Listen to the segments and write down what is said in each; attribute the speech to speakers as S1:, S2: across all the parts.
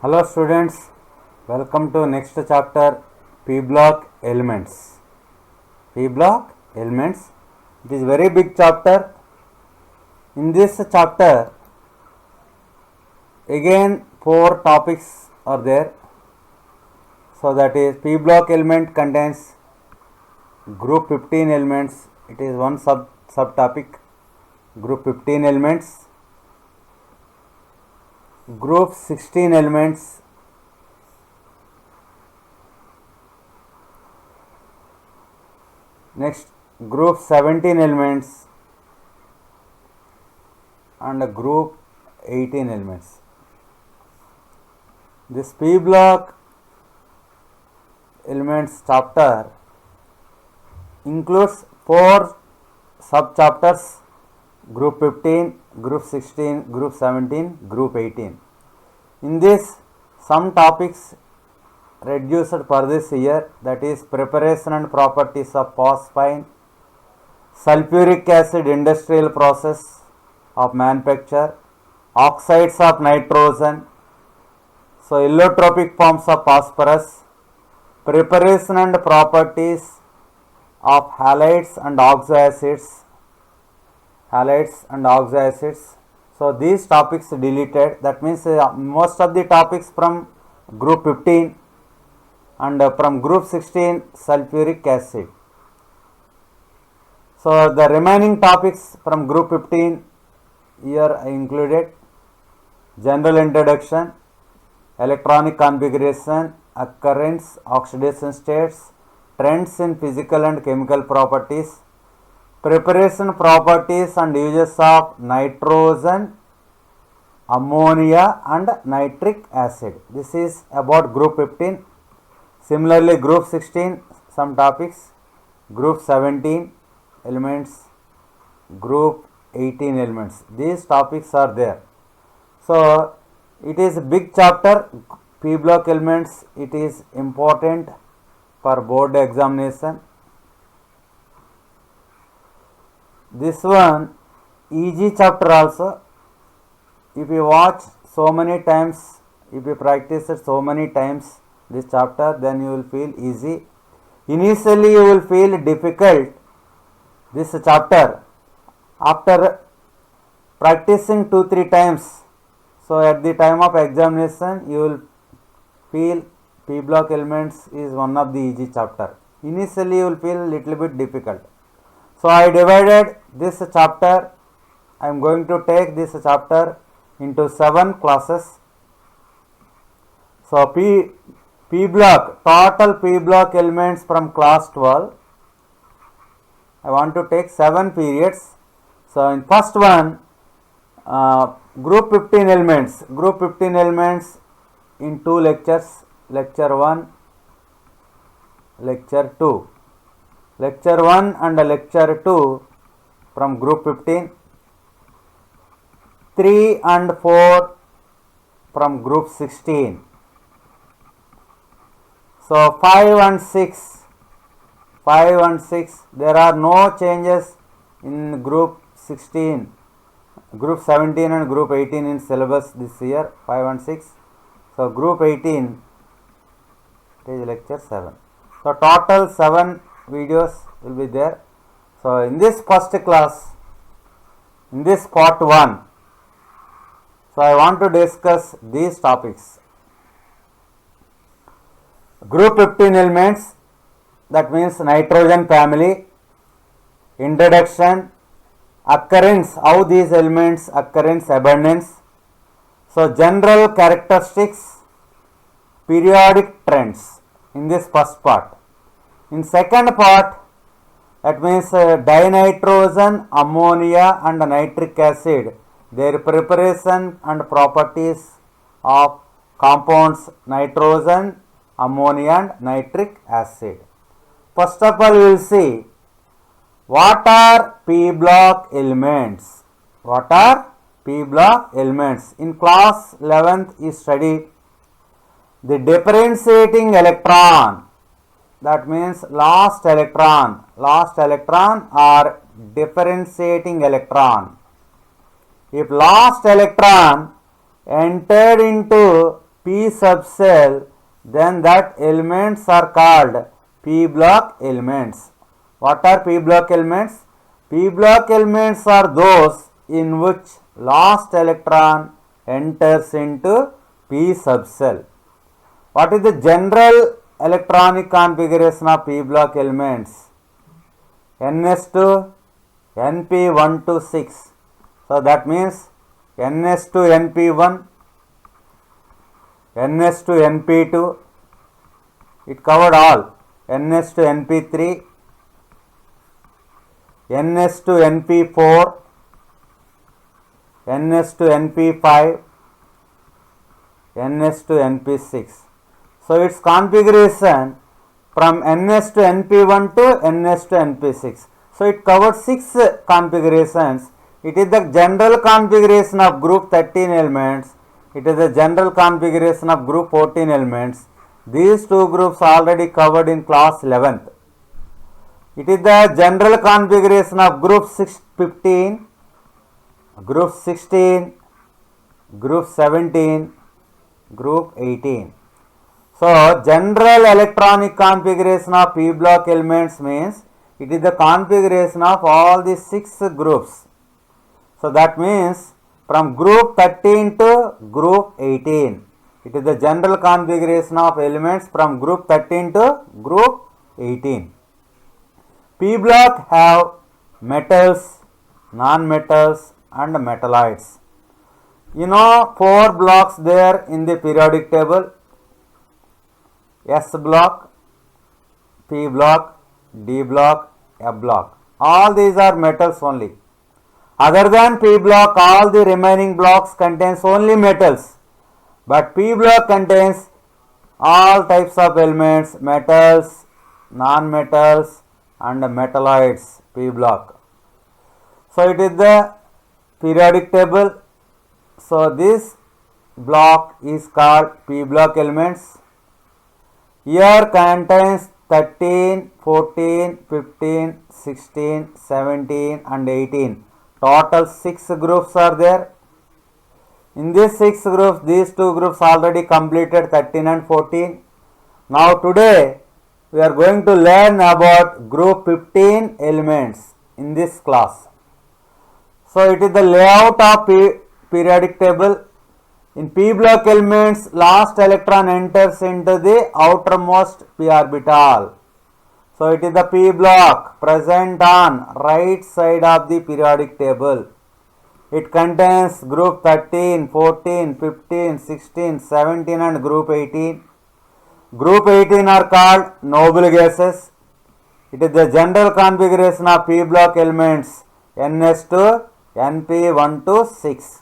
S1: Hello students, welcome to next chapter P block elements. P block elements, it is very big chapter. In this chapter again 4 topics are there. So that is P block element contains group 15 elements, it is one subtopic, group 15 elements, group 16 elements, next group 17 elements and group 18 elements. This P block elements chapter includes 4 subchapters: group 15, group 16, group 17, group 18. In this, some topics reduced for this year, that is preparation and properties of phosphine, sulfuric acid industrial process of manufacture, oxides of nitrogen, so allotropic forms of phosphorus, preparation and properties of halides and oxoacids, So these topics deleted, that means most of the topics from group 15 and from group 16 sulfuric acid. So the remaining topics from group 15 here I included: general introduction, electronic configuration, occurrence, oxidation states, trends in physical and chemical properties, preparation properties and uses of nitrogen, ammonia and nitric acid. This is about group 15. Similarly, group 16 some topics, group 17 elements, group 18 elements. These topics are there. So it is a big chapter. P block elements, it is important for board examination. This one easy chapter also. If you watch so many times, if you practice it so many times this chapter, then you will feel easy. Initially you will feel difficult this chapter. After practicing 2-3 times, so at the time of examination you will feel P block elements is one of the easy chapter. Initially you will feel little bit difficult. So I divided this chapter, I am going to take this chapter into 7 classes. So P block, total P block elements from class 12, I want to take 7 periods. So in first one, group 15 elements, in 2 lectures, lecture 1, lecture 2. Lecture 1 and lecture 2 from group 15, 3 and 4 from group 16. So 5 and 6, there are no changes in group 16, group 17 and group 18 in syllabus this year, 5 and 6. So group 18, it is lecture 7. So total 7 videos will be there. So in this first class, in this part 1, so I want to discuss these topics. Group 15 elements, that means nitrogen family, introduction, occurrence, how these elements occurrence, abundance, so general characteristics, periodic trends in this first part. In second part, that means dinitrogen, ammonia and nitric acid, their preparation and properties of compounds nitrogen, ammonia and nitric acid. First of all, we will see what are P block elements. What are P block elements? In class 11th you studied the differentiating electron, that means last electron or differentiating electron. If last electron entered into p subcell, then that elements are called p block elements. What are p block elements? P block elements are those in which last electron enters into p subcell. What is the general electronic configuration of p block elements? ns2 np1 to 6. So that means ns2 np1, ns2 np2, it covered all, ns2 np3, ns2 np4, ns2 np5, ns2 np6. So its configuration from ns to np1 to ns to np6. So it covered 6 configurations. It is the general configuration of group 13 elements. It is the general configuration of group 14 elements. These two groups already covered in class 11th. It is the general configuration of group 15, group 16, group 17, group 18. So general electronic configuration of p block elements means it is the configuration of all the 6 groups. So that means from group 13 to group 18. It is the general configuration of elements from group 13 to group 18. P block have metals, non-metals and metalloids. You know 4 blocks there in the periodic table: S block, P block, D block, F block. All these are metals only. Other than P block, all the remaining blocks contains only metals. But P block contains all types of elements: metals, non-metals and metalloids. P block. So it is the periodic table. So this block is called P block elements. Here contains 13, 14, 15, 16, 17 and 18. Total 6 groups are there. In these 6 groups, these 2 groups already completed 13 and 14. Now today we are going to learn about group 15 elements in this class. So it is the layout of periodic table. In p block elements, last electron enters into the outermost p orbital. So it is the p block present on right side of the periodic table. It contains group 13, 14, 15, 16, 17 and group 18. Group 18 are called noble gases. It is the general configuration of p block elements ns to np1 to 6.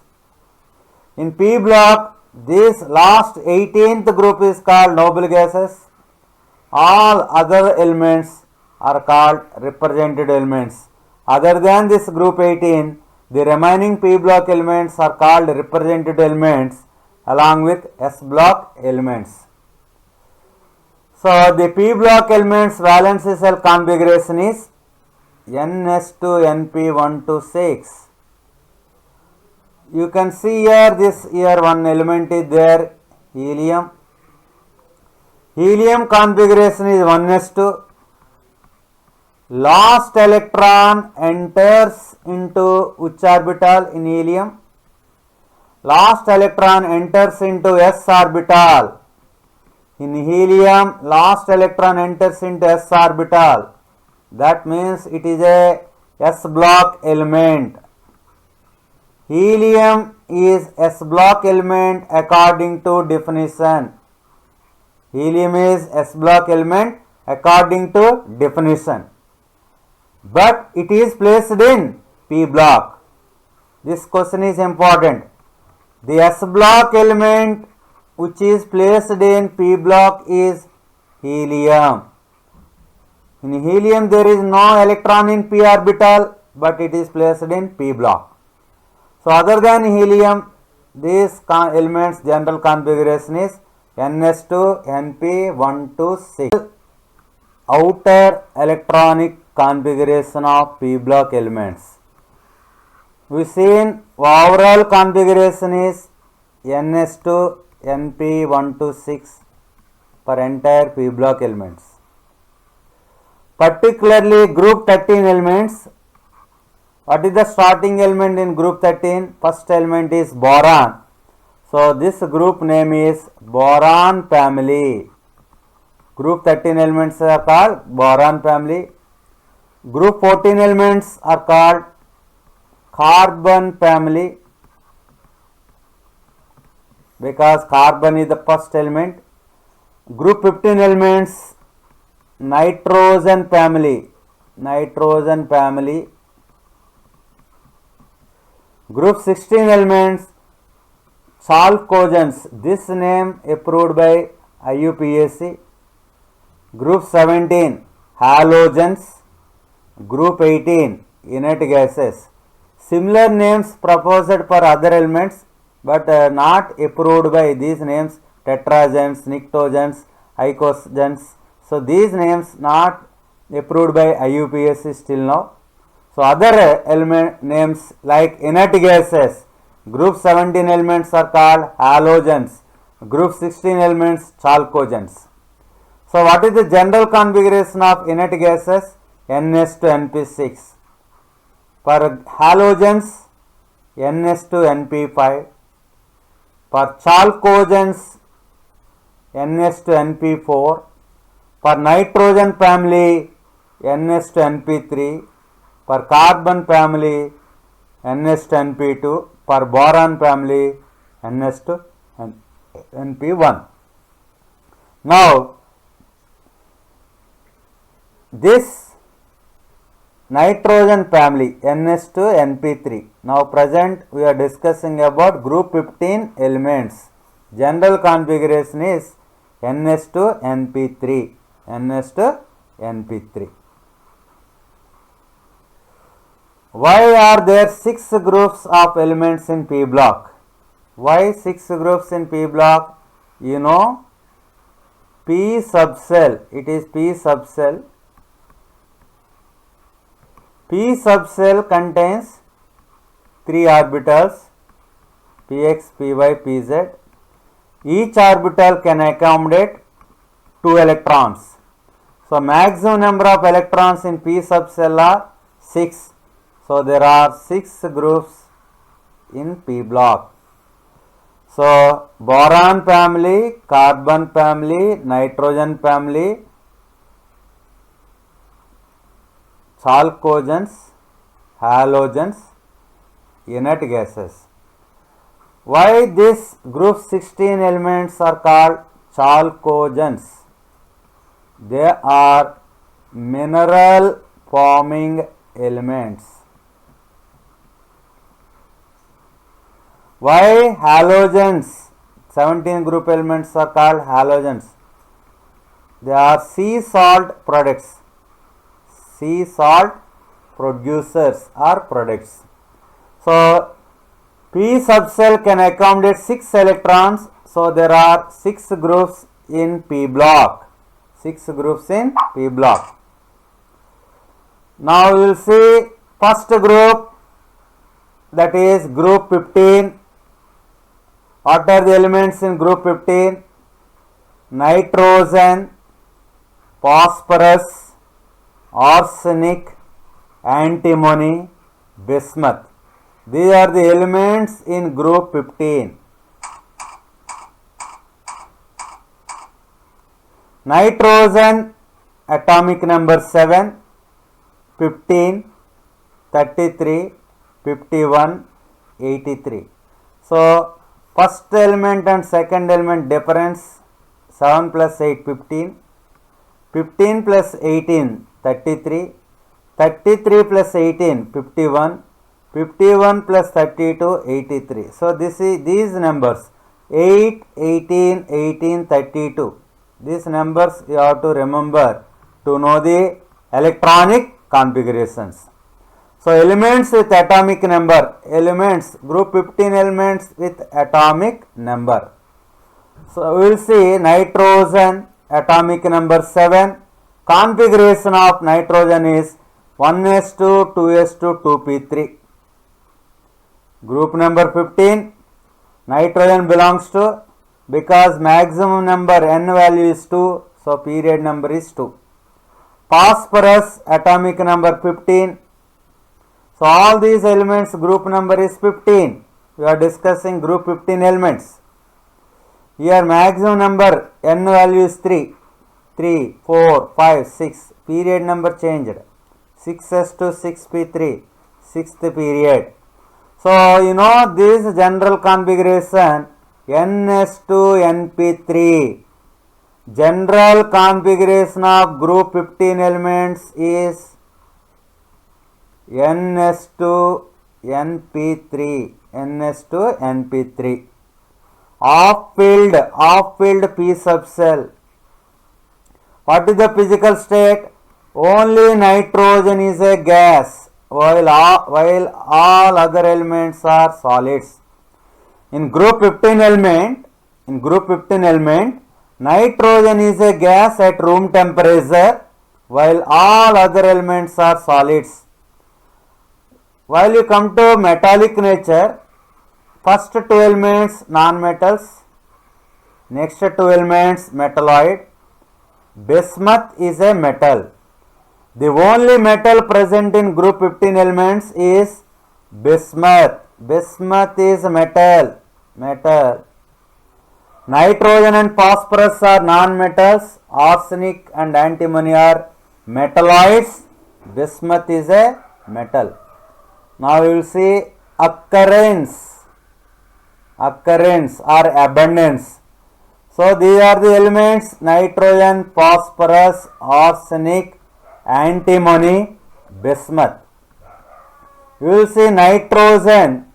S1: In p block, this last 18th group is called noble gases. All other elements are called represented elements. Other than this group 18, the remaining p block elements are called represented elements along with s block elements. So the p block elements valency cell configuration is ns to np1 to 6. You can see here, this here one element is there, helium. Helium configuration is 1s2. Last electron enters into which orbital in helium? Last electron enters into s orbital. In helium, last electron enters into s orbital. That means it is a s block element. Helium is s block element according to definition. Helium is s block element according to definition. But it is placed in p block. This question is important. The s block element which is placed in p block is helium. In helium there is no electron in p orbital, but it is placed in p block. So other than helium, these elements general configuration is ns2 np1 to 6. Outer electronic configuration of p block elements. We seen overall configuration is ns2 NP1 to 6 for entire p block elements. Particularly group 13 elements. What is the starting element in group 13? First element is boron. So this group name is boron family. Group 13 elements are called boron family. Group 14 elements are called carbon family, because carbon is the first element. Group 15 elements, nitrogen family. Nitrogen family. Group 16 elements, chalcogens. This name approved by IUPAC. Group 17, halogens. Group 18, inert gases. Similar names proposed for other elements, but not approved by these names: tetragens, pnictogens, icogens. So these names not approved by IUPAC still now. So other element names like inert gases, group 17 elements are called halogens, group 16 elements chalcogens. So what is the general configuration of inert gases? NS to NP6. For halogens, NS to NP5. For chalcogens, NS to NP4. For nitrogen family, NS to NP3. For carbon family, NS to NP2. For boron family, NS to NP1. Now, this nitrogen family, NS to NP3. Now present we are discussing about group 15 elements. General configuration is NS to NP3. NS to NP3. Why are there 6 groups of elements in P block? Why 6 groups in P block? You know, P subcell. It is P subcell. P subcell contains 3 orbitals, px, py, pz. Each orbital can accommodate 2 electrons. So maximum number of electrons in P subcell are 6. So there are 6 groups in P block. So boron family, carbon family, nitrogen family, chalcogens, halogens, inert gases. Why this group 16 elements are called chalcogens? They are mineral forming elements. Why halogens? 17 group elements are called halogens. They are sea salt products. Sea salt producers or products. So P subcell can accommodate 6 electrons. So there are 6 groups in P block. 6 groups in P block. Now we will see first group, that is group 15. What are the elements in group 15? Nitrogen, phosphorus, arsenic, antimony, bismuth. These are the elements in group 15. Nitrogen atomic number 7, 15, 33, 51, 83. So first element and second element difference 7 plus 8, 15. 15 plus 18, 33. 33 plus 18, 51. 51 plus 32, 83. So these numbers 8, 18, 18, 32. These numbers you have to remember to know the electronic configurations. So elements with atomic number, elements, group 15 elements with atomic number. So we will see nitrogen atomic number 7. Configuration of nitrogen is 1s2, 2s2, 2p3. Group number 15, nitrogen belongs to because maximum number n value is 2, so period number is 2. Phosphorus atomic number 15. So all these elements group number is 15. We are discussing group 15 elements. Here maximum number n value is 3. 3, 4, 5, 6. Period number changed. 6s to 6p3. 6th period. So you know this general configuration ns to np3. General configuration of group 15 elements is ns to np3. ns to np3. Off field p subcell. What is the physical state? Only nitrogen is a gas, while all other elements are solids. In group 15 element, nitrogen is a gas at room temperature, while all other elements are solids. While you come to metallic nature, first two elements non-metals, next two elements metalloid. Bismuth is a metal. The only metal present in group 15 elements is bismuth. Bismuth is metal. Nitrogen and phosphorus are non-metals. Arsenic and antimony are metalloids. Bismuth is a metal. Now we will see occurrence or abundance. So these are the elements: nitrogen, phosphorus, arsenic, antimony, bismuth. You will see nitrogen,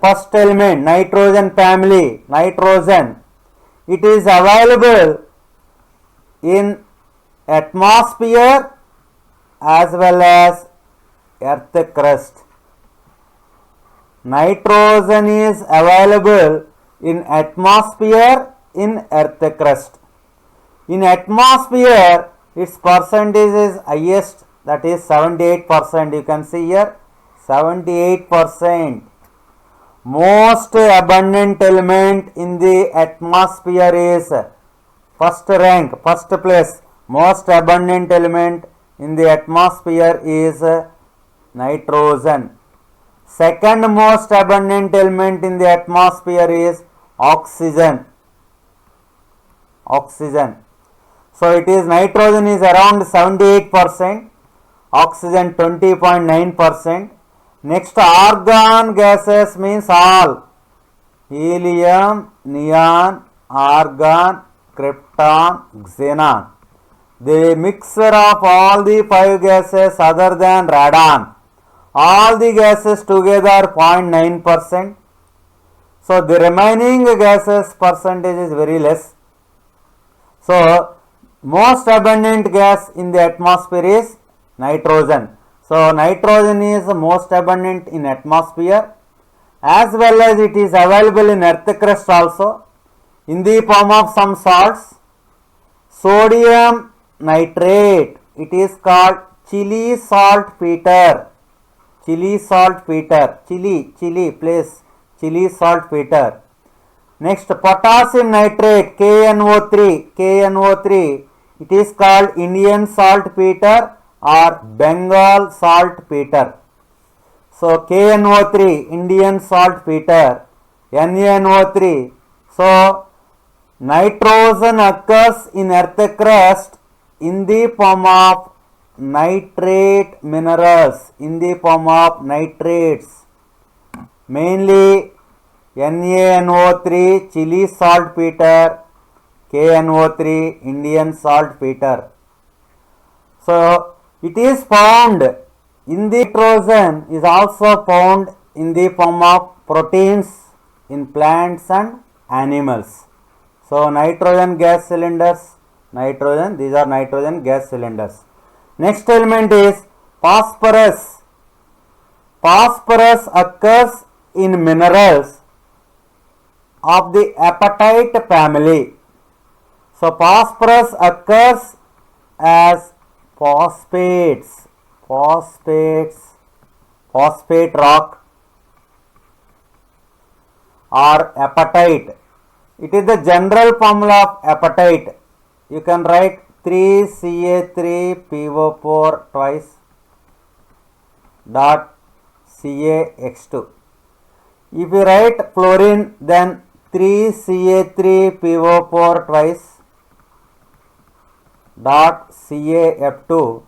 S1: first element, nitrogen family, nitrogen. It is available in atmosphere as well as earth crust. Nitrogen is available in atmosphere, in earth crust. In atmosphere, its percentage is highest, that is 78%. You can see here 78%. Most abundant element in the atmosphere is first place. Most abundant element in the atmosphere is nitrogen. Second most abundant element in the atmosphere is oxygen. So it is nitrogen is around 78%, oxygen 20.9%. Next, argon gases means all: helium, neon, argon, krypton, xenon. The mixture of all the 5 gases other than radon. All the gases together 0.9%. So the remaining gases percentage is very less. So most abundant gas in the atmosphere is nitrogen. So nitrogen is most abundant in atmosphere, as well as it is available in earth crust also in the form of some salts. Sodium nitrate, it is called chili saltpeter. Chili saltpeter. Next, potassium nitrate, KNO3. It is called Indian saltpeter or Bengal saltpeter. So KNO3, Indian saltpeter, NaNO3. So nitrogen occurs in earth crust in the form of nitrate minerals, in the form of nitrates, mainly NaNO3, chili saltpeter, KNO3, Indian saltpeter. So it is found in the nitrogen is also found in the form of proteins in plants and animals. So nitrogen gas cylinders, these are nitrogen gas cylinders. Next element is phosphorus. Phosphorus occurs in minerals of the apatite family. So phosphorus occurs as phosphates, phosphate rock or apatite. It is the general formula of apatite. You can write 3Ca3PO4 twice dot CaX2. If you write fluorine, then 3Ca3PO4 twice dot CaF2,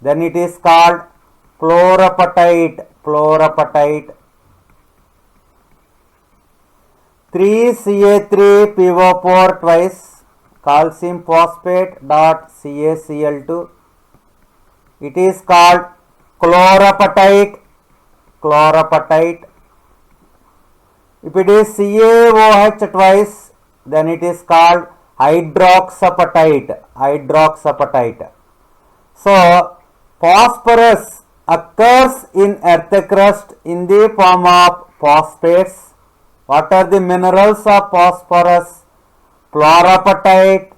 S1: then it is called fluorapatite. 3Ca3PO4 twice calcium phosphate dot CaCl2, it is called chlorapatite. If it is CaOH twice, then it is called hydroxapatite. So phosphorus occurs in earth crust in the form of phosphates. What are the minerals of phosphorus? Fluorapatite,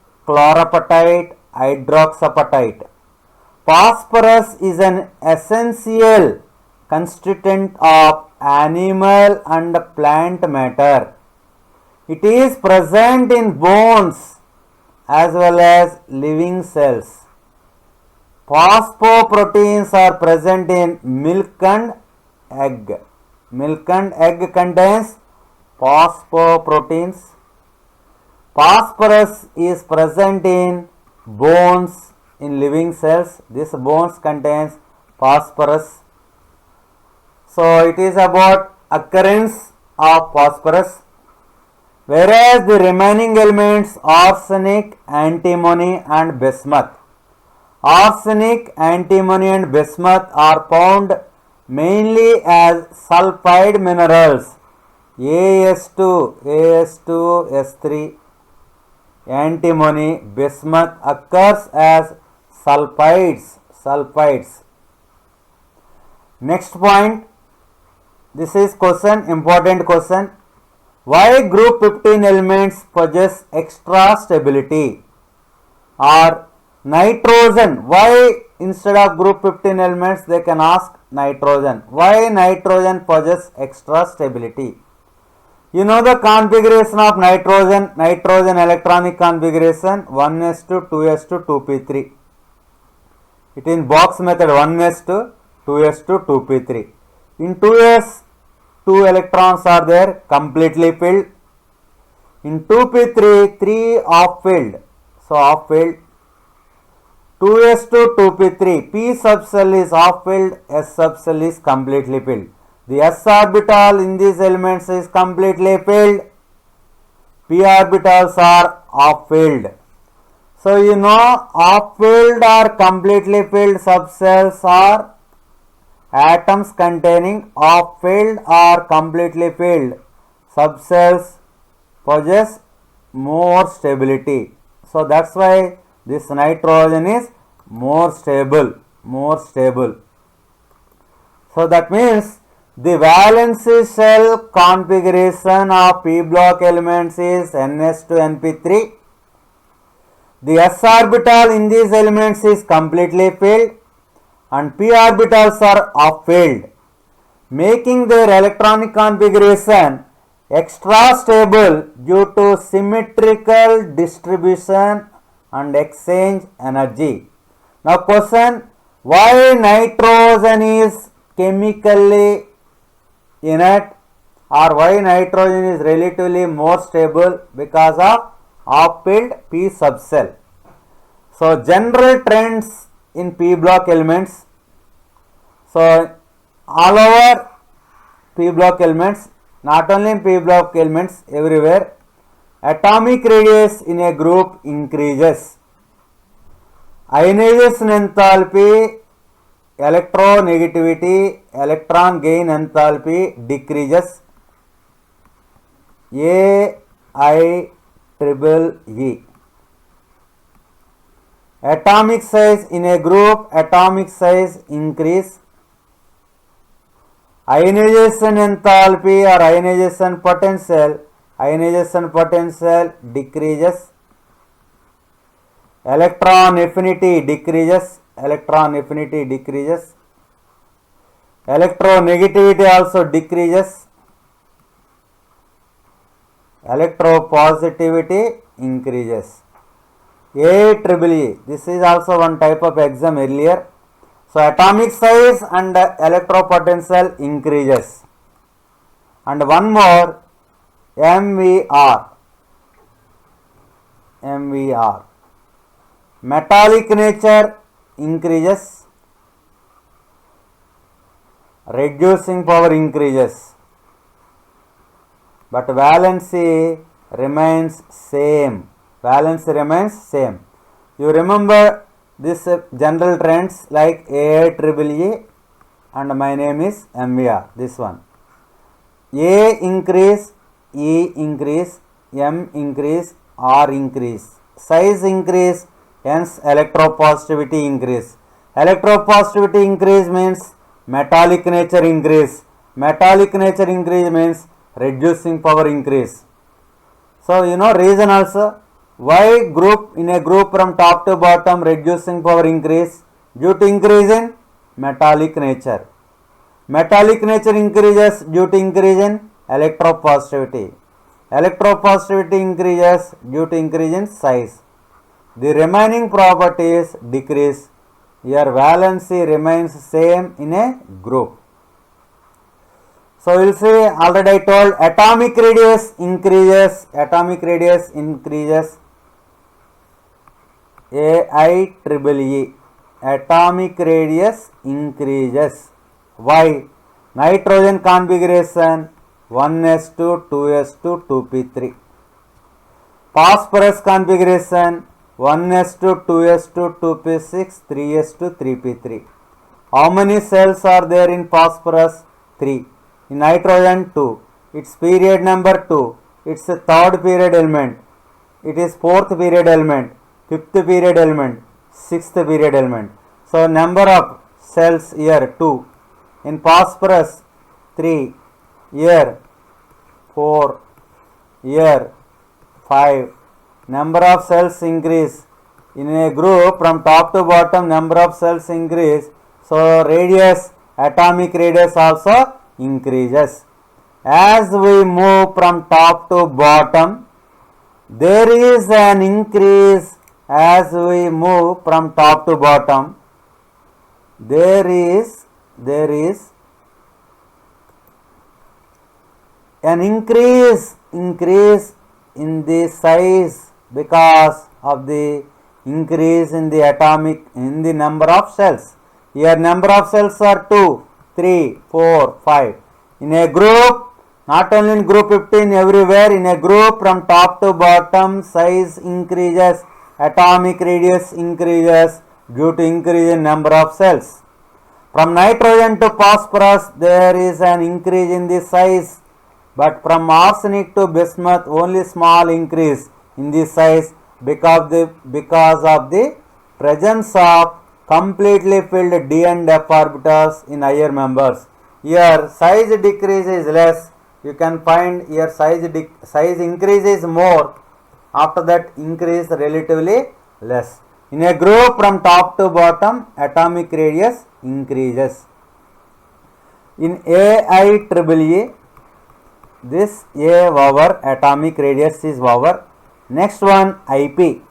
S1: hydroxapatite. Phosphorus is an essential constituent of animal and plant matter. It is present in bones as well as living cells. Phosphoproteins are present in milk and egg. Milk and egg contains phosphoproteins. Phosphorus is present in bones in living cells. This bones contains phosphorus. So it is about occurrence of phosphorus. Whereas the remaining elements arsenic, antimony and bismuth. Arsenic, antimony and bismuth are found mainly as sulfide minerals. As2S3, antimony, bismuth occurs as sulfides. Next point, this is question, important question. Why group 15 elements possess extra stability? Or nitrogen, why instead of group 15 elements they can ask nitrogen? Why nitrogen possess extra stability? You know the configuration of nitrogen electronic configuration 1s2, 2s2, 2p3. It in box method 1s2, 2s2, 2p3. In 2s, 2 electrons are there completely filled. In 2p3, 3 off filled. So off filled. 2s2, 2p3, p subcell is off filled, s subcell is completely filled. The s orbital in these elements is completely filled. P orbitals are off filled. So you know off filled or completely filled subcells are atoms containing off filled or completely filled subcells possess more stability. So that's why this nitrogen is more stable. So that means the valency shell configuration of p block elements is ns2np3. The s orbital in these elements is completely filled and p orbitals are off filled, making their electronic configuration extra stable due to symmetrical distribution and exchange energy. Now question, why nitrogen is chemically inert or why nitrogen is relatively more stable? Because of off-filled p subcell. So general trends in p block elements. So all over p block elements, not only in p block elements, everywhere, atomic radius in a group increases. Ionization enthalpy, electronegativity, electron gain enthalpy decreases. AIEEE. Atomic size in a group, atomic size increase. Ionization enthalpy or ionization potential decreases. Electron affinity decreases. Electronegativity also decreases. electropositivity increases. AEEE, this is also one type of exam earlier. So atomic size and electropotential increases. And one more, MVR. Metallic nature increases, reducing power increases, but valency remains same. You remember this general trends like AIEEE and my name is MVR, this one. A increase, E increase, M increase, R increase. Size increase, hence electropositivity increase. Electropositivity increase means metallic nature increase. Metallic nature increase means reducing power increase. So you know reason also. Why group in a group from top to bottom reducing power increase? Due to increase in metallic nature. Metallic nature increases due to increase in electropositivity. Electropositivity increases due to increase in size. The remaining properties decrease. Your valency remains same in a group. So we will see, already I told, atomic radius increases. AIEEE. Atomic radius increases. Why? Nitrogen configuration 1s2, 2s2, 2p3. Phosphorus configuration 1s2, 2s2, 2p6, 3s2, 3p3. How many cells are there in phosphorus? 3. In nitrogen 2. Its period number 2. It's a third period element. It is fourth period element, fifth period element, sixth period element. So number of cells here 2. In phosphorus 3. Here 4. Here 5. Number of cells increase. In a group from top to bottom number of cells increase. So radius, atomic radius also increases. As we move from top to bottom, there is an increase. As we move from top to bottom, there is an increase in the size because of the increase in the number of cells. Here number of cells are 2, 3, 4, 5. In a group, not only in group 15, everywhere in a group from top to bottom size increases, atomic radius increases due to increase in number of cells. From nitrogen to phosphorus there is an increase in the size, but from arsenic to bismuth only small increase in the size because of the presence of completely filled d and f orbitals in higher members. Here size decrease is less. You can find here size increase is more. After that increase relatively less. In a group from top to bottom atomic radius increases. In AIEEE, this A over atomic radius is over. Next one IP.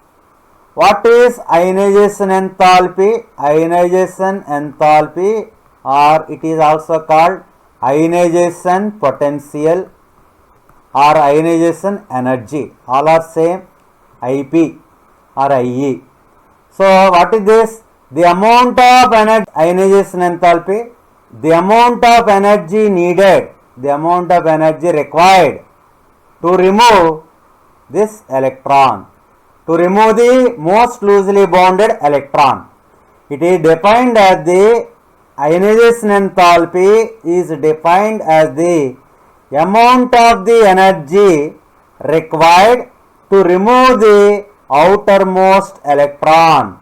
S1: What is ionization enthalpy? Ionization enthalpy, or it is also called ionization potential or ionization energy. All are same, IP or IE. So what is this? The amount of energy, ionization enthalpy, the amount of energy needed, the amount of energy required to remove this electron, to remove the most loosely bounded electron. It is defined as the ionization enthalpy is defined as the amount of the energy required to remove the outermost electron.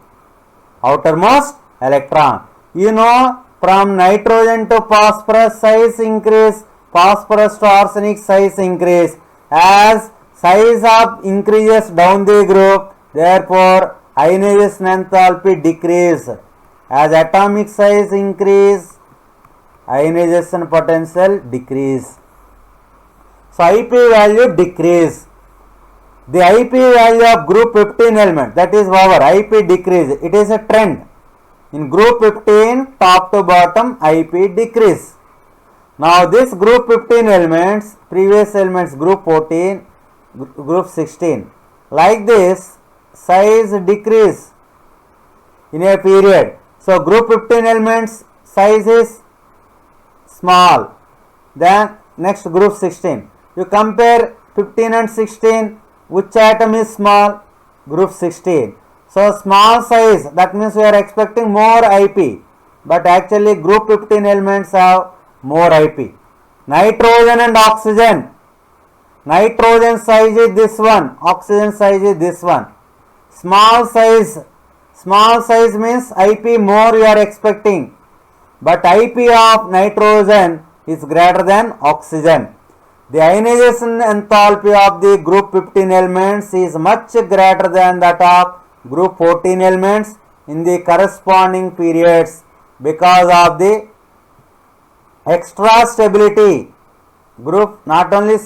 S1: You know, from nitrogen to phosphorus size increase, phosphorus to arsenic size increase. As size of increases down the group, therefore ionization enthalpy decrease. As atomic size increase, ionization potential decrease. So IP value decrease. The IP value of group 15 element, that is our IP decrease. It is a trend. In group 15, top to bottom IP decrease. Now this group 15 elements, previous elements group 14, group 16. Like this, size decrease in a period. So group 15 elements size is small. Then next group 16. You compare 15 and 16, which atom is small? Group 16. So small size, that means we are expecting more IP, but actually group 15 elements have more IP. Nitrogen and oxygen. Nitrogen size is this one, oxygen size is this one. Small size means IP more you are expecting, but IP of nitrogen is greater than oxygen. The ionization enthalpy of the group 15 elements is much greater than that of group 14 elements in the corresponding periods because of the extra stability. Group not only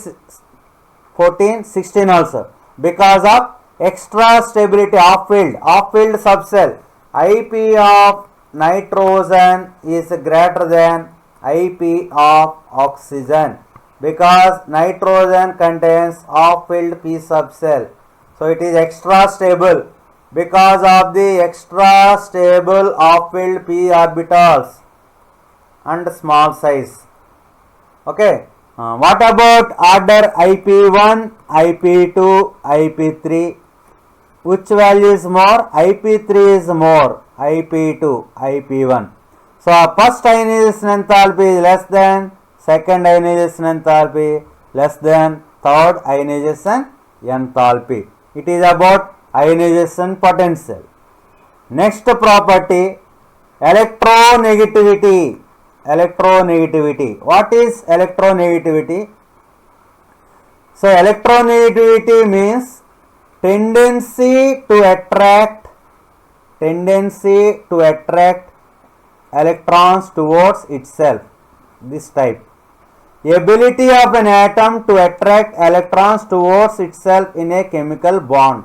S1: 14, 16 also, because of extra stability of field subcell. IP of nitrogen is greater than IP of oxygen because nitrogen contains off-filled p subcell, so it is extra stable because of the extra stable off-filled p orbitals and small size. Okay. What about order IP1, IP2, IP3? Which value is more? IP3 is more, IP2, IP1. So first ionization enthalpy is less than second ionization enthalpy, less than third ionization enthalpy. It is about ionization potential. Next property, electronegativity. Electronegativity. What is electronegativity? So electronegativity means tendency to attract electrons towards itself. This type. Ability of an atom to attract electrons towards itself in a chemical bond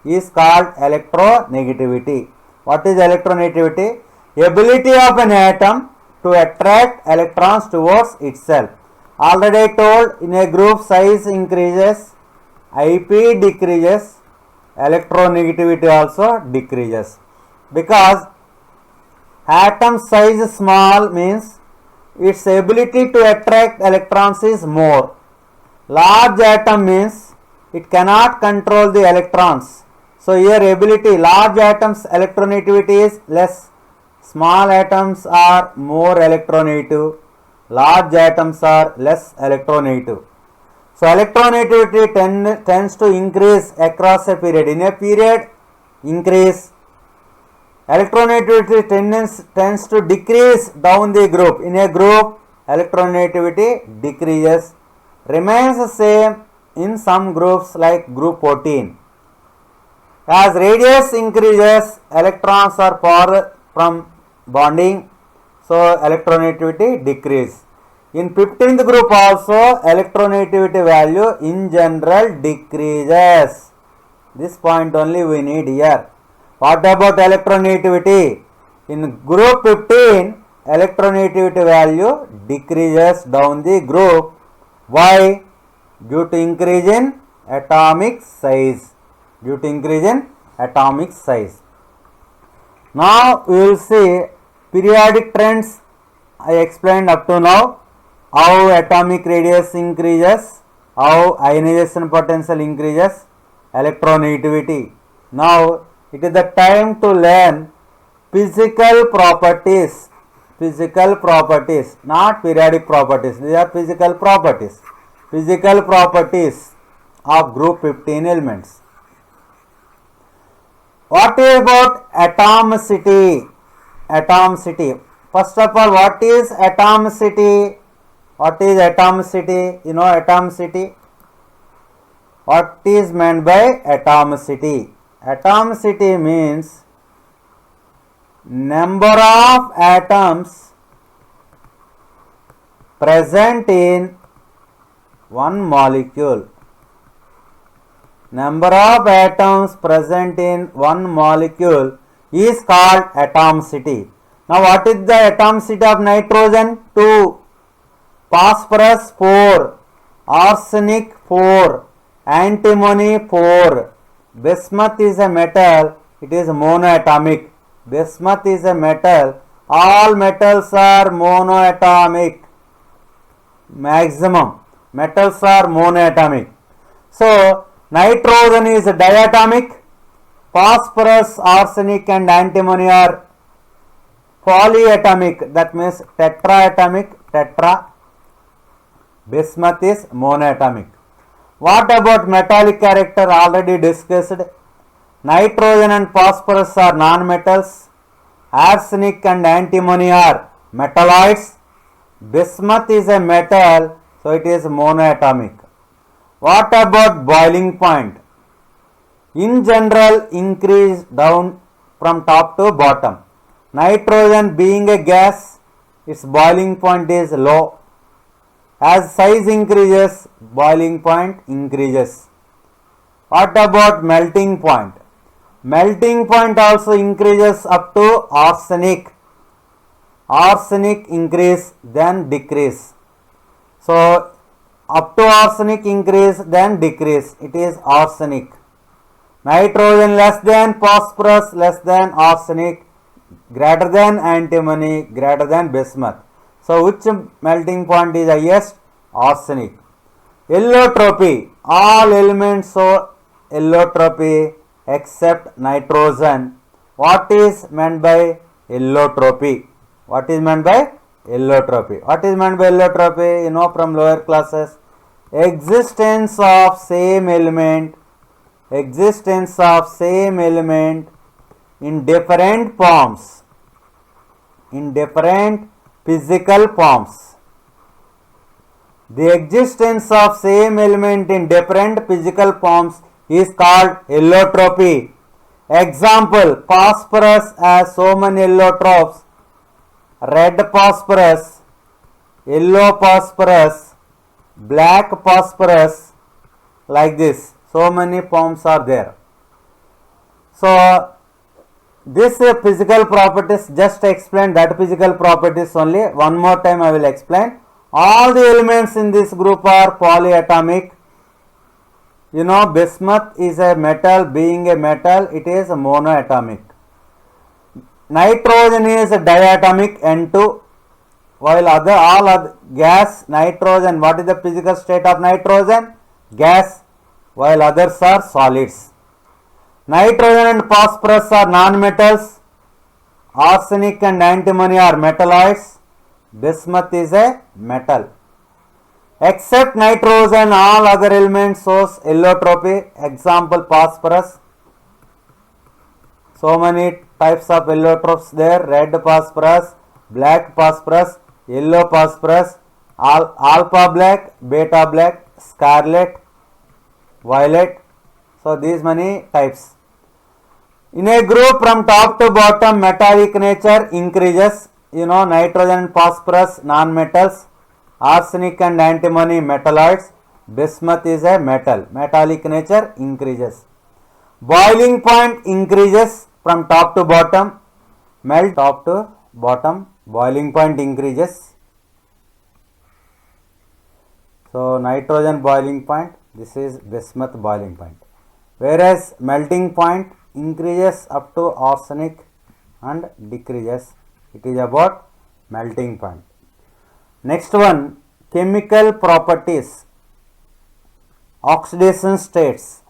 S1: is called electronegativity. What is electronegativity? Ability of an atom to attract electrons towards itself. Already told, in a group size increases, IP decreases, electronegativity also decreases. Because atom size small means its ability to attract electrons is more. Large atom means it cannot control the electrons. So here ability, large atoms electronegativity is less. Small atoms are more electronegative, large atoms are less electronegative. So electronegativity tends to increase across a period. In a period, increase. Electronegativity tends to decrease down the group. In a group, electronegativity decreases. Remains the same in some groups like group 14. As radius increases, electrons are far from bonding, so electronegativity decrease. In 15th group also, electronegativity value in general decreases. This point only we need here. What about electronegativity? In group 15, electronegativity value decreases down the group. Why? Due to increase in atomic size. Now we will see periodic trends. I explained up to now how atomic radius increases, how ionization potential increases, electronegativity. Now it is the time to learn physical properties, not periodic properties. These are physical properties of group 15 elements. What is about atomicity? First of all, what is atomicity? You know atomicity? What is meant by atomicity? Atomicity means number of atoms present in one molecule. Number of atoms present in one molecule is called atomicity. Now what is the atomicity of nitrogen? 2. Phosphorus 4. Arsenic 4. Antimony 4. Bismuth is a metal. It is monoatomic. Bismuth is a metal. All metals are monoatomic. Maximum metals are monoatomic. So nitrogen is diatomic. Phosphorus, arsenic and antimony are polyatomic. That means tetraatomic. Tetra. Bismuth is monoatomic. What about metallic character? Already discussed. Nitrogen and phosphorus are non-metals. Arsenic and antimony are metalloids. Bismuth is a metal, so it is monoatomic. What about boiling point? In general, increase down from top to bottom. Nitrogen being a gas, its boiling point is low. As size increases, boiling point increases. What about melting point? Melting point also increases up to arsenic. Arsenic increase, then decrease. So up to arsenic increase, then decrease. It is arsenic. Nitrogen less than phosphorus, less than arsenic, greater than antimony, greater than bismuth. So which melting point is highest? Arsenic. Allotropy. All elements show allotropy except nitrogen. What is meant by allotropy? What is meant by allotropy? What is meant by allotropy? You know from lower classes. Existence of same element. Existence of same element in different forms. In different physical forms. The existence of same element in different physical forms is called allotropy. Example, phosphorus has so many allotropes. Red phosphorus, yellow phosphorus, black phosphorus, like this. So many forms are there. So this physical properties, just explain that physical properties only. One more time I will explain. All the elements in this group are polyatomic. You know bismuth is a metal. Being a metal, it is monoatomic. Nitrogen is diatomic, N2, while all other gas, nitrogen, what is the physical state of nitrogen? Gas, while others are solids. Nitrogen and phosphorus are non-metals. Arsenic and antimony are metalloids. Bismuth is a metal. Except nitrogen, all other elements shows allotropy. Example, phosphorus. So many types of allotropes there. Red phosphorus, black phosphorus, yellow phosphorus, alpha black, beta black, scarlet, violet. So these many types. In a group from top to bottom, metallic nature increases. You know nitrogen and phosphorus non-metals. Arsenic and antimony metalloids. Bismuth is a metal. Metallic nature increases. Boiling point increases from top to bottom. Melt top to bottom. Boiling point increases. So nitrogen boiling point. This is bismuth boiling point. Whereas melting point increases up to arsenic and decreases. It is about melting point. Next one, chemical properties, oxidation states.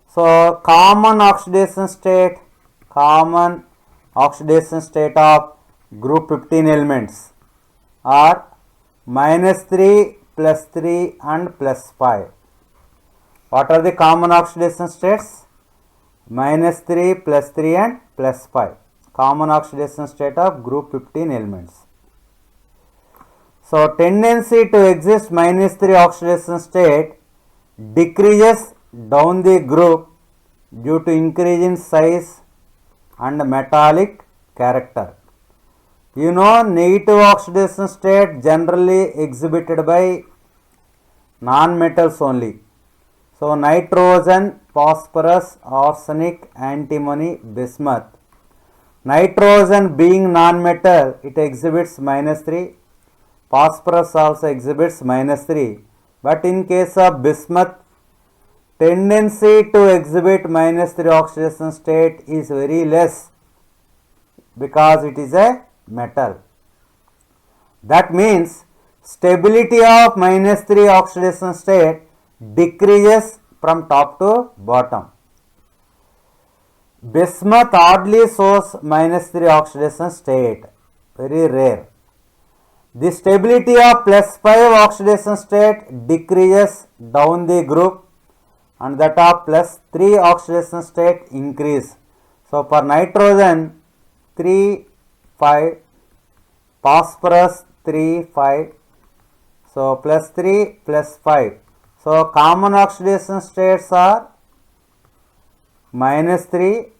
S1: So common oxidation state of group 15 elements are -3, +3 and +5. What are the common oxidation states? -3, +3 and +5. Common oxidation state of group 15 elements. So tendency to exist -3 oxidation state decreases down the group due to increase in size and metallic character. You know negative oxidation state generally exhibited by non-metals only. So nitrogen, phosphorus, arsenic, antimony, bismuth. Nitrogen being non-metal, it exhibits -3. Phosphorus also exhibits -3. But in case of bismuth, tendency to exhibit -3 oxidation state is very less because it is a metal. That means stability of -3 oxidation state decreases from top to bottom. Bismuth hardly shows -3 oxidation state, very rare. The stability of +5 oxidation state decreases down the group and that of +3 oxidation state increase. So for nitrogen 3, 5, phosphorus 3, 5, so +3, +5. So common oxidation states are -3,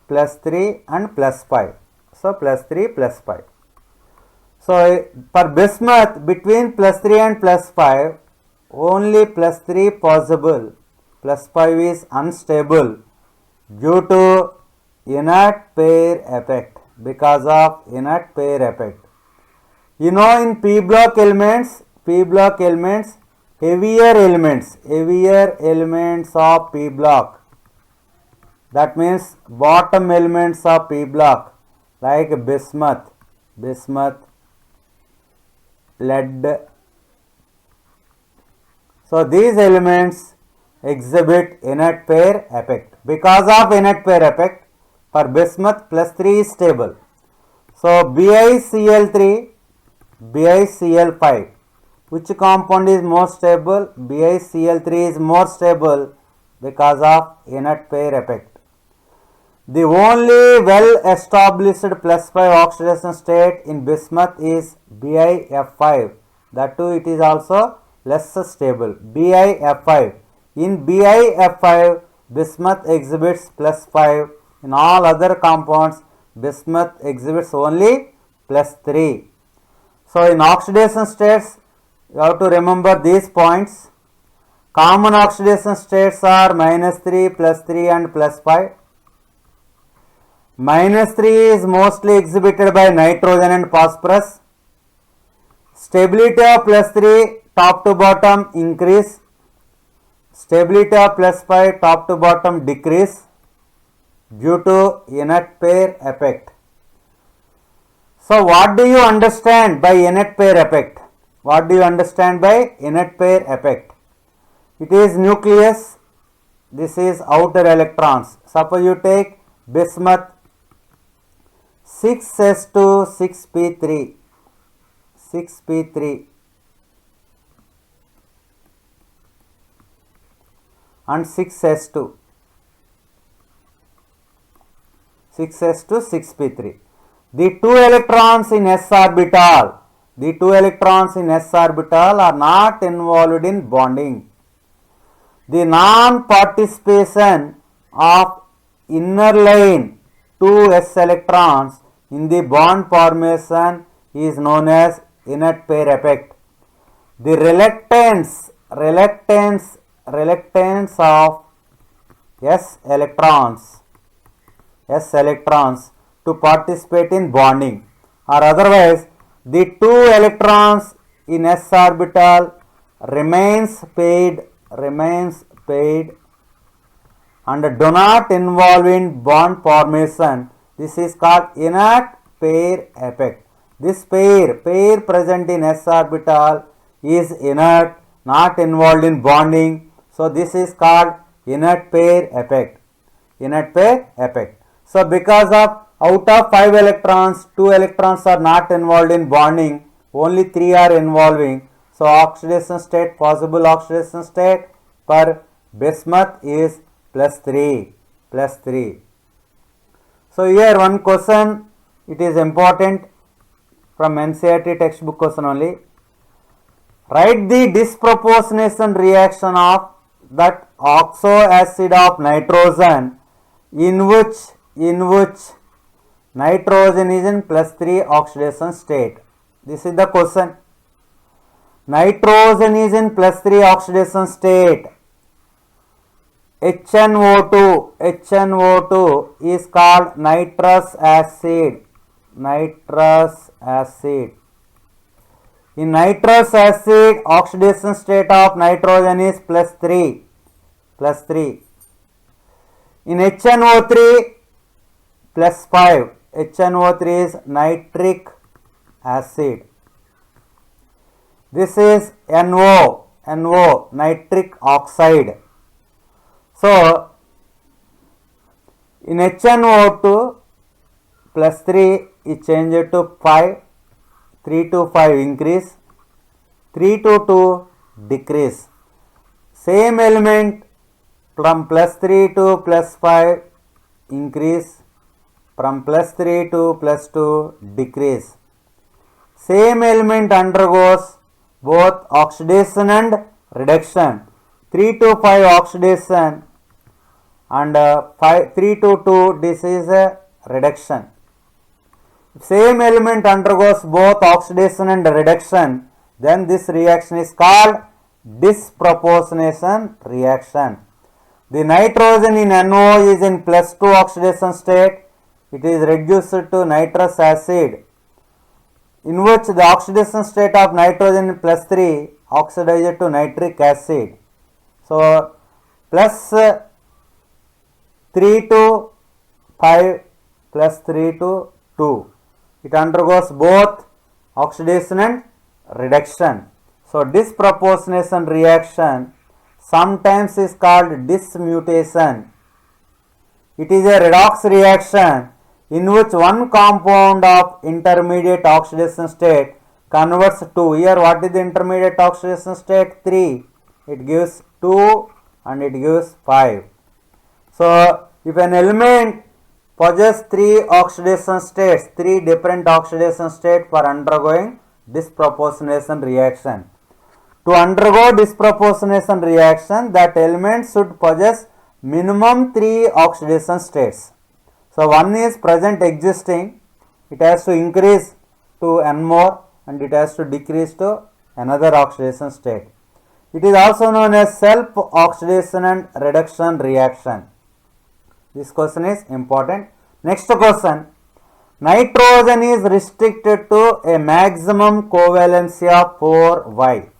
S1: +3 and +5. So +3, +5. So for bismuth between +3 and +5 only +3 possible, +5 is unstable due to inert pair effect, because of inert pair effect. You know, in p block elements, heavier elements of p block, that means bottom elements of p block like bismuth, lead. So these elements exhibit inert pair effect. Because of inert pair effect, for bismuth +3 is stable. So BiCl3, BiCl5, which compound is more stable? BiCl3 is more stable because of inert pair effect. The only well established +5 oxidation state in bismuth is BiF5. That too it is also less stable. BiF5. In BiF5 bismuth exhibits +5. In all other compounds bismuth exhibits only +3. So in oxidation states you have to remember these points. Common oxidation states are -3, +3 and +5. -3 is mostly exhibited by nitrogen and phosphorus. Stability of +3 top to bottom increase. Stability of +5 top to bottom decrease due to inert pair effect. So what do you understand by inert pair effect? What do you understand by inert pair effect? It is nucleus, this is outer electrons. Suppose you take bismuth 6s2 6p3 and 6s2 6p3. The two electrons in s orbital are not involved in bonding. The non-participation of inner line 2 s electrons in the bond formation is known as inert pair effect. The reluctance of s electrons to participate in bonding, or otherwise the two electrons in s orbital remains paired and do not involve in bond formation. This is called inert pair effect. This pair present in s orbital is inert, not involved in bonding. So this is called inert pair effect. So because of out of 5 electrons, 2 electrons are not involved in bonding, only 3 are involving. So oxidation state, possible oxidation state for bismuth is +3. So here one question, it is important, from NCERT textbook question only. Write the disproportionation reaction of that oxo acid of nitrogen in which nitrogen is in +3 oxidation state. This is the question. Nitrogen is in +3 oxidation state. HNO2 is called nitrous acid. Nitrous acid. In nitrous acid, oxidation state of nitrogen is +3. In HNO3, +5. HNO3 is nitric acid. This is NO, nitric oxide. So, in HNO2, +3 is changed to 5, 3 to 5 increase, 3 to 2 decrease. Same element from +3 to +5 increase, from +3 to +2 decrease. Same element undergoes both oxidation and reduction. 3 to 5 oxidation and 3 to 2 this is a reduction. If same element undergoes both oxidation and reduction, then this reaction is called disproportionation reaction. The nitrogen in NO is in +2 oxidation state. It is reduced to nitrous acid, in which the oxidation state of nitrogen +3 oxidized to nitric acid. So, +3 to 5 +3 to 2. It undergoes both oxidation and reduction. So, disproportionation reaction sometimes is called dismutation. It is a redox reaction in which one compound of intermediate oxidation state converts to, here what is the intermediate oxidation state? 3. It gives 2 and it gives 5. So, if an element possesses 3 oxidation states, 3 different oxidation states for undergoing disproportionation reaction. To undergo disproportionation reaction, that element should possess minimum 3 oxidation states. So, one is present existing, it has to increase to N more and it has to decrease to another oxidation state. It is also known as self-oxidation and reduction reaction. This question is important. Next question. Nitrogen is restricted to a maximum covalency of 4Y.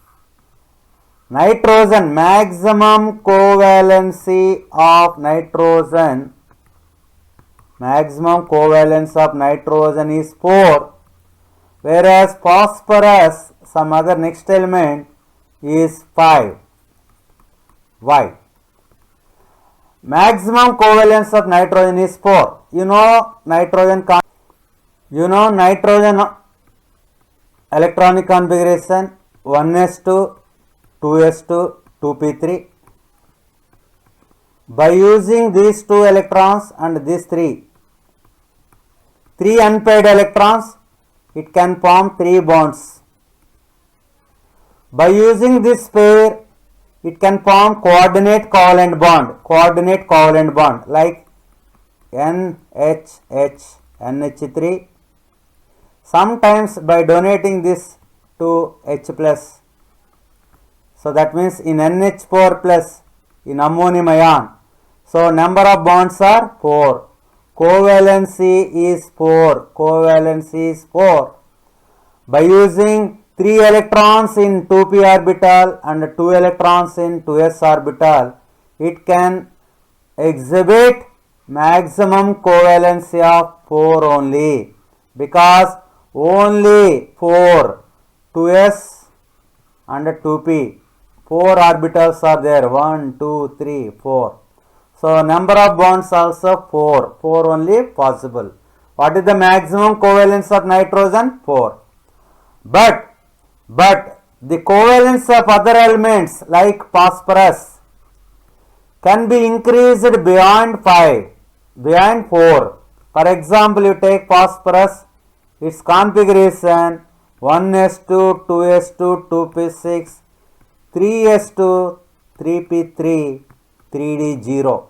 S1: Nitrogen, maximum covalency of nitrogen, is 4, whereas phosphorus, some other next element, is 5. Why? Maximum covalence of nitrogen is 4. You know nitrogen electronic configuration 1s2, 2s2, 2p3. By using these 2 electrons and these 3 unpaired electrons, it can form 3 bonds. By using this pair, it can form coordinate covalent bond like NH3. Sometimes by donating this to H plus. So that means in NH4 plus, in ammonium ion. So number of bonds are 4. Covalency is 4. By using 3 electrons in 2p orbital and 2 electrons in 2s orbital, it can exhibit maximum covalency of 4 only, because only 4, 2s and 2p, 4 orbitals are there, 1, 2, 3, 4. So number of bonds also 4 only possible. What is the maximum covalence of nitrogen? 4. But the covalence of other elements like phosphorus can be increased beyond 5, beyond 4. For example, you take phosphorus, its configuration 1s2, 2s2, 2p6, 3s2, 3p3, 3d0.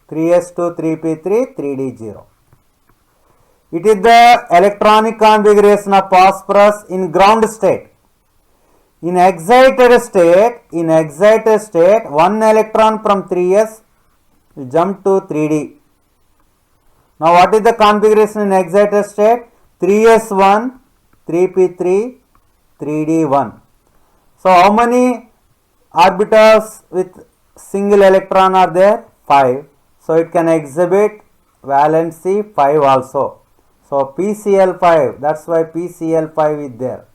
S1: 3s2, 3p3, 3d0. It is the electronic configuration of phosphorus in ground state. In excited state, one electron from 3s will jump to 3d. Now what is the configuration in excited state? 3s1, 3p3, 3d1. So how many orbitals with single electron are there? 5. So it can exhibit valency 5 also. So PCl5, that's why PCl5 is there.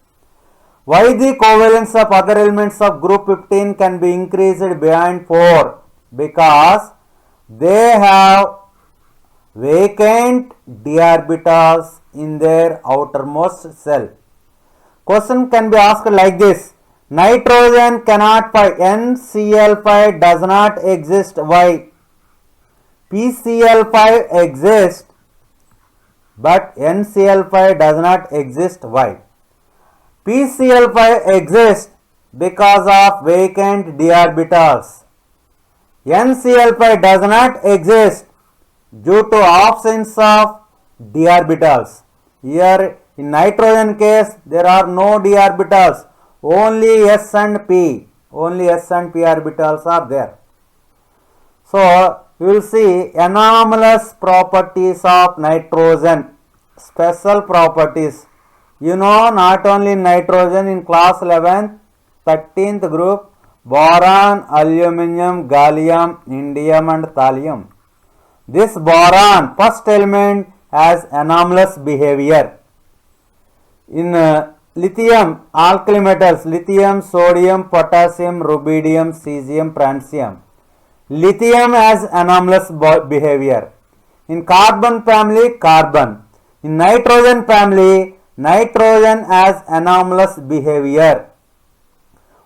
S1: Why the covalence of other elements of group 15 can be increased beyond 4? Because they have vacant d orbitals in their outermost shell. Question can be asked like this: nitrogen cannot find, NCl5 does not exist. Why? PCl5 exists, but NCl5 does not exist. Why? PCl5 exists because of vacant d orbitals. NCl5 does not exist due to absence of d orbitals. Here in nitrogen case there are no d orbitals, only s and p, only s and p orbitals are there. So you will see anomalous properties of nitrogen, special properties. You know, not only nitrogen, in class 11th, 13th group, boron, aluminum, gallium, indium and thallium. This boron, first element, has anomalous behavior. In lithium, alkali metals, lithium, sodium, potassium, rubidium, cesium, francium. Lithium has anomalous behavior. In carbon family, carbon. In nitrogen family, nitrogen has anomalous behavior.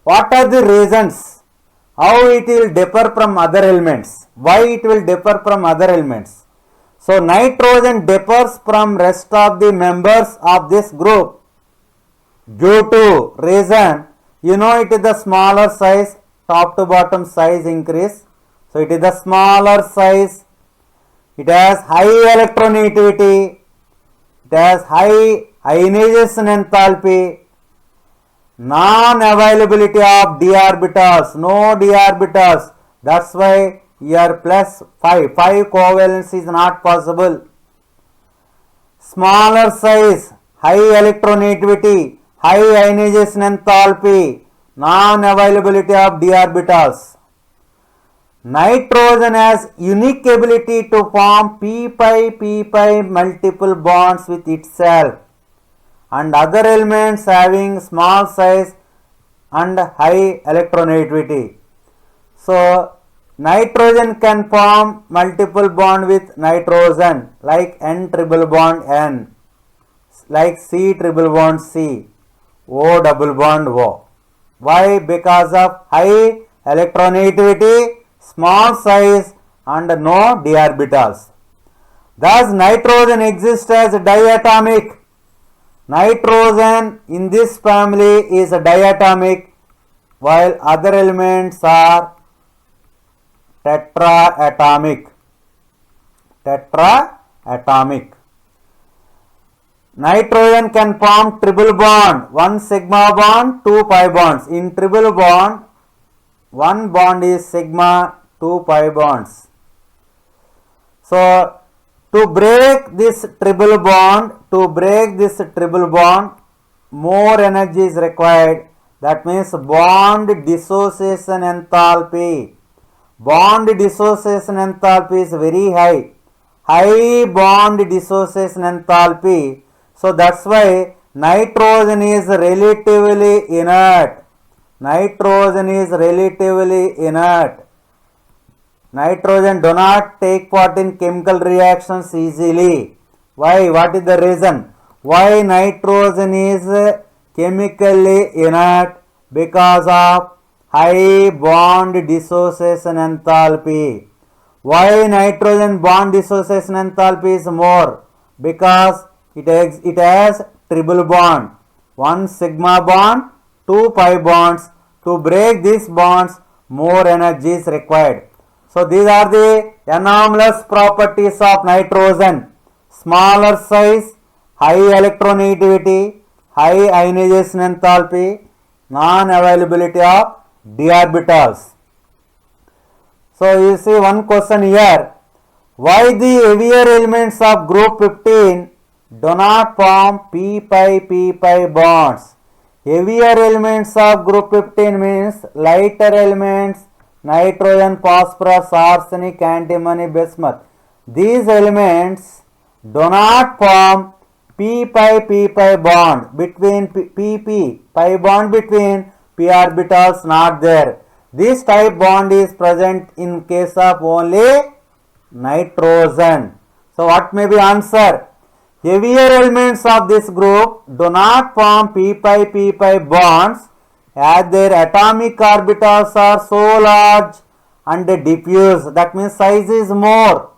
S1: What are the reasons? How it will differ from other elements? Why it will differ from other elements? So nitrogen differs from rest of the members of this group due to reason, you know, it is the smaller size, top to bottom size increase. So it is the smaller size, it has high electronegativity, it has high ionization enthalpy, non-availability of d orbitals, no d orbitals, that's why here plus 5 covalence is not possible. Smaller size, high electronegativity, high ionization enthalpy, non-availability of d orbitals. Nitrogen has unique ability to form p-pi multiple bonds with itself and other elements having small size and high electronegativity. So nitrogen can form multiple bond with nitrogen like N triple bond N, like C triple bond C, O double bond O. Why? Because of high electronegativity, small size and no d orbitals. Thus nitrogen exists as diatomic. Nitrogen in this family is diatomic while other elements are tetraatomic. Tetraatomic. Nitrogen can form triple bond, 1 sigma bond, 2 pi bonds. In triple bond, 1 bond is sigma, 2 pi bonds. So to break this triple bond, more energy is required. That means bond dissociation enthalpy. Bond dissociation enthalpy is very high. High bond dissociation enthalpy. So that's why nitrogen is relatively inert. Nitrogen is relatively inert. Nitrogen do not take part in chemical reactions easily. Why? What is the reason? Why nitrogen is chemically inert? Because of high bond dissociation enthalpy. Why nitrogen bond dissociation enthalpy is more? Because it has triple bond, 1 sigma bond, 2 pi bonds. To break these bonds, more energy is required. So these are the anomalous properties of nitrogen. smaller size, high electronegativity, high ionization enthalpy, non-availability of d orbitals. So you see one question here, why the heavier elements of group 15 do not form p pi bonds? Heavier elements of group 15 means lighter elements, nitrogen, phosphorus, arsenic, antimony, bismuth. These elements do not form p pi bond between pi bond between p orbitals not there. This type bond is present in case of only nitrogen. So what may be answer? Heavier elements of this group do not form p pi bonds as their atomic orbitals are so large and diffuse. That means size is more.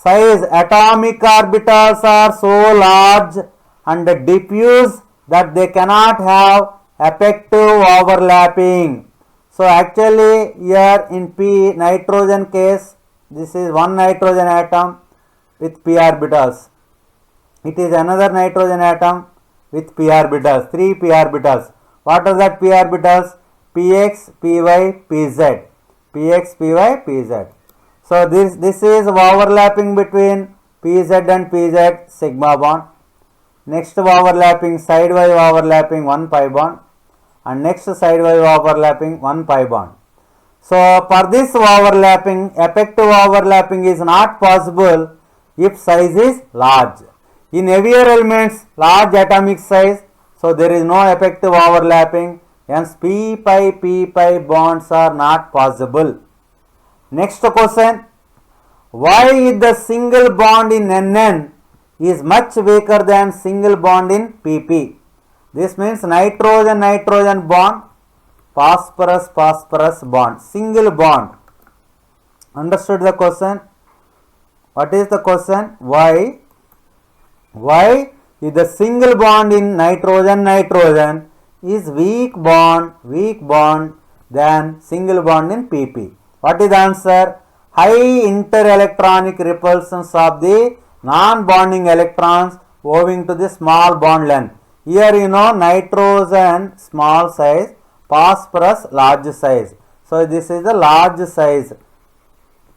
S1: Atomic orbitals are so large and diffuse that they cannot have effective overlapping. So actually here in p nitrogen case, this is one nitrogen atom with p orbitals. It is another nitrogen atom with p orbitals, 3 p orbitals. What are that p orbitals? Px, py, pz. Px, py, pz. So this is overlapping between pz and pz, sigma bond. Next overlapping, sidewise overlapping 1 pi bond, and next sidewise overlapping 1 pi bond. So for this overlapping, effective overlapping is not possible if size is large. In heavier elements, large atomic size, so there is no effective overlapping, hence p pi bonds are not possible. Next question, why the single bond in NN is much weaker than single bond in PP? This means nitrogen bond, phosphorus bond, single bond. Understood the question? What is the question? Why is the single bond in nitrogen is weak bond than single bond in PP? What is the answer? High interelectronic repulsions of the non-bonding electrons owing to the small bond length. Here you know nitrogen small size, phosphorus large size. So this is the large size.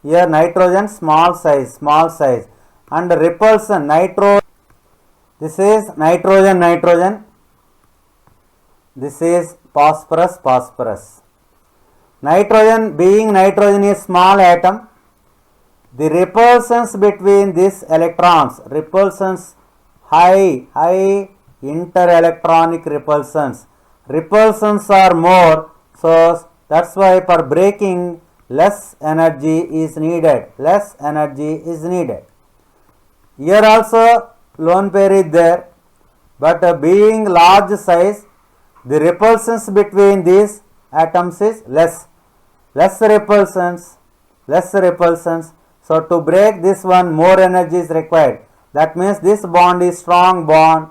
S1: Here nitrogen small size, and repulsion this is nitrogen, this is phosphorus. Nitrogen is small atom. The repulsions between these electrons, high interelectronic repulsions are more, so that's why for breaking less energy is needed. Here also lone pair is there, but being large size, the repulsions between these atoms is less repulsions. So to break this one, more energy is required. That means this bond is strong bond,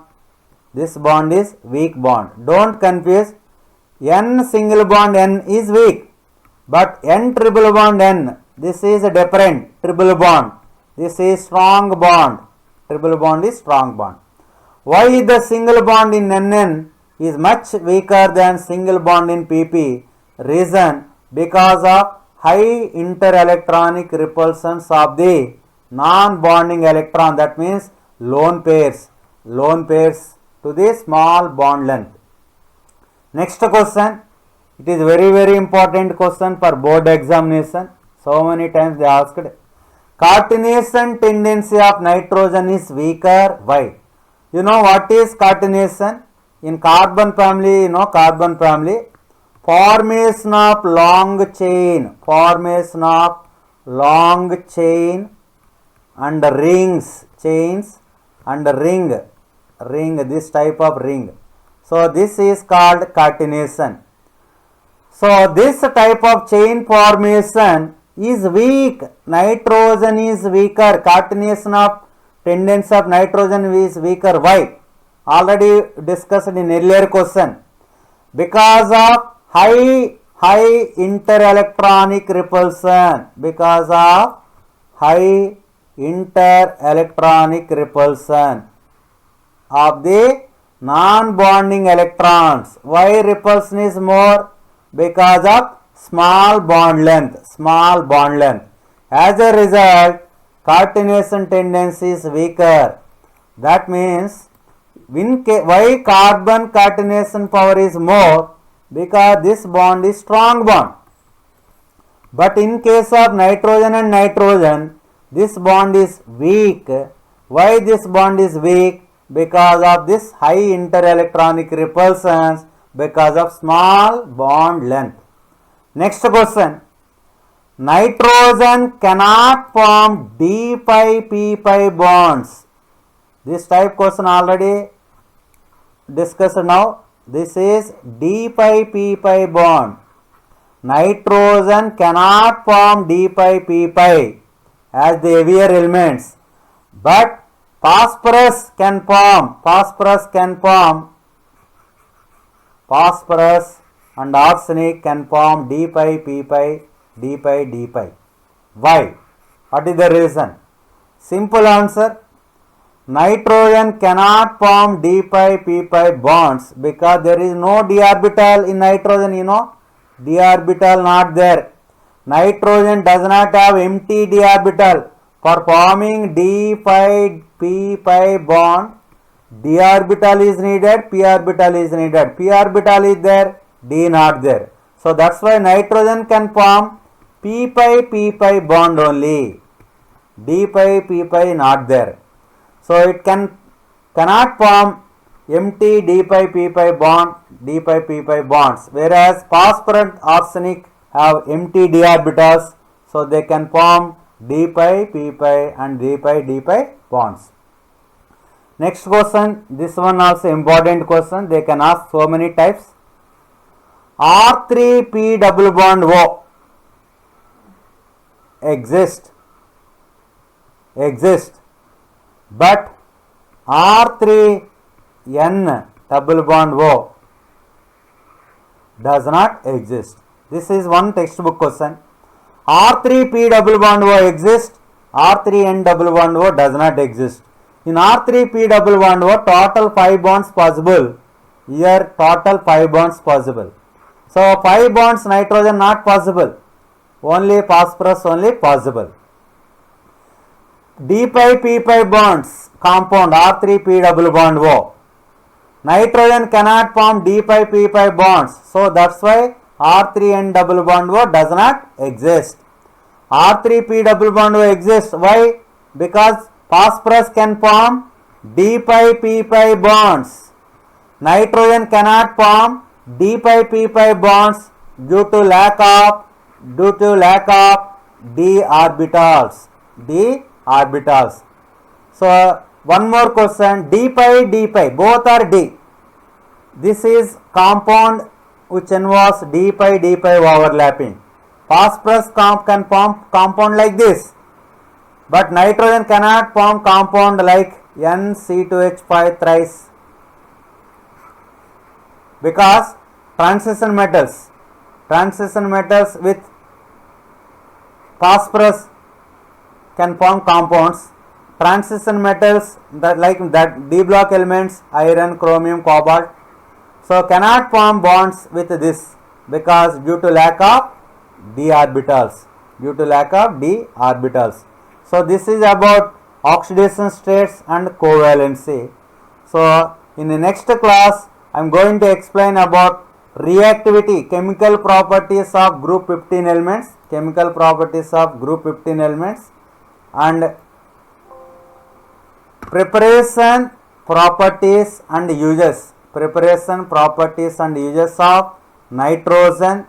S1: this bond is weak bond. Don't confuse. N single bond N is weak, but N triple bond N, this is a different triple bond. This is strong bond. Triple bond is strong bond. Why the single bond in NN is much weaker than single bond in PP? Reason, because of high interelectronic repulsions of the non-bonding electron, that means lone pairs to the small bond length. Next question, it is very important question for board examination. So many times they asked, coordination tendency of nitrogen is weaker. Why? You know what is coordination? In carbon family, formation of long chain and chains and ring, this type of ring. So this is called coordination. So this type of chain formation is weak. Nitrogen is weaker. Coordination of tendency of nitrogen is weaker. Why? Already discussed in earlier question. Because of high interelectronic repulsion. Because of high inter-electronic repulsion of the non-bonding electrons. Why repulsion is more? Because of small bond length. Small bond length. As a result, coordination tendency is weaker. That means why carbon coordination power is more? Because this bond is strong bond. But in case of nitrogen and nitrogen, this bond is weak. Why this bond is weak? Because of this high interelectronic repulsions, because of small bond length. Next question. Nitrogen cannot form D pi P pi bonds. This type question already discussed now. This is D pi P pi bond. Nitrogen cannot form D pi P pi as the heavier elements, but phosphorus can form. Phosphorus and arsenic can form D pi P pi, D pi D pi. Why? What is the reason? Simple answer. Nitrogen cannot form D pi P pi bonds because there is no d orbital in nitrogen, you know. D orbital not there. Nitrogen does not have empty d orbital. For forming D pi P pi bond, d orbital is needed, p orbital is needed. P orbital is there, d not there. So that's why nitrogen can form p pi P pi bond only. D pi P pi not there. So it cannot form empty D pi P pi bond, D pi P pi bonds, whereas phosphorus and arsenic have empty d orbitals, so they can form D pi P pi and D pi D pi bonds. Next question, this one also important question, they can ask so many types. R3P double bond O exist, but R3N double bond O does not exist. This is one textbook question. R3P double bond O exists, R3N double bond O does not exist. In R3P double bond O, total 5 bonds possible. Here total 5 bonds possible. So 5 bonds nitrogen not possible. Only phosphorus only possible. D pi P pi bonds compound R3P double bond O. Nitrogen cannot form D pi P pi bonds. So that's why R3N double bond O does not exist. R3P double bond O exists. Why? Because phosphorus can form D pi P pi bonds. Nitrogen cannot form D pi P pi bonds due to lack of d orbitals. So one more question, D pi both are D. This is compound which involves D pi overlapping. Phosphorus can form compound like this, but nitrogen cannot form compound like NC2H5 thrice, because transition metals with phosphorus can form compounds. Transition metals that D block elements, iron, chromium, cobalt, so cannot form bonds with this because due to lack of d orbitals. So this is about oxidation states and covalency. So in the next class I am going to explain about reactivity, chemical properties of group 15 elements, and preparation properties and uses of nitrogen,